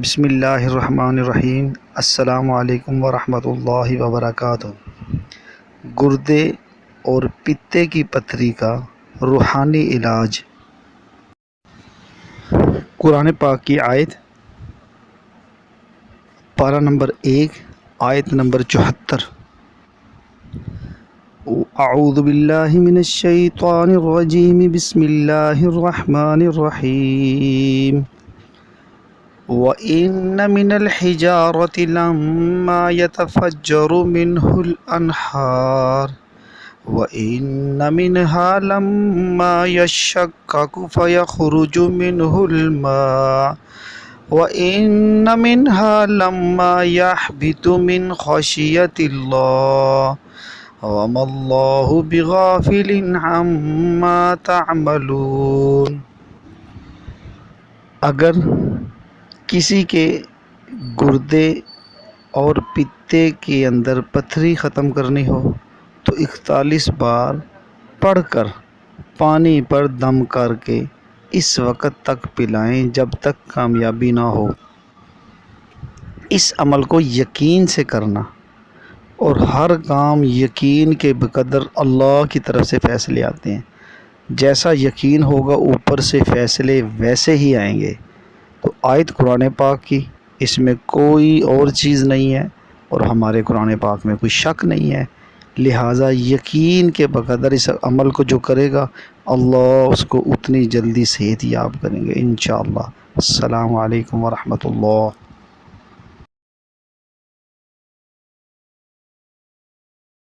بسم اللہ الرحمن الرحیم۔ السلام علیکم ورحمۃ اللہ وبرکاتہ۔ گردے اور پتے کی پتھری کا روحانی علاج۔ قرآن پاک کی آیت پارہ نمبر 1 آیت نمبر 74۔ اعوذ باللہ من الشیطان الرجیم، بسم اللہ الرحمن الرحیم۔ وَإِنَّ مِنَ الْحِجَارَةِ لَمَّا يَتَفَجَّرُ مِنْهُ الْأَنْهَارُ وَإِنَّ مِنْهَا لَمَّا يَشَّقَّقُ فَيَخْرُجُ مِنْهُ الْمَاءُ وَإِنَّ مِنْهَا لَمَّا يَهْبِطُ مِنْ خَشْيَةِ اللَّهِ وَمَا اللَّهُ بِغَافِلٍ عَمَّا تَعْمَلُونَ۔ اگر کسی کے گردے اور پتے کے اندر پتھری ختم کرنی ہو تو 41 بار پڑھ کر پانی پر دم کر کے اس وقت تک پلائیں جب تک کامیابی نہ ہو۔ اس عمل کو یقین سے کرنا اور ہر کام یقین کے بقدر اللہ کی طرف سے فیصلے آتے ہیں۔ جیسا یقین ہوگا اوپر سے فیصلے ویسے ہی آئیں گے۔ تو آیت قرآن پاک کی، اس میں کوئی اور چیز نہیں ہے اور ہمارے قرآن پاک میں کوئی شک نہیں ہے، لہٰذا یقین کے بقدر اس عمل کو جو کرے گا اللہ اس کو اتنی جلدی صحت یاب کریں گے انشاءاللہ۔ السلام علیکم ورحمۃ اللہ۔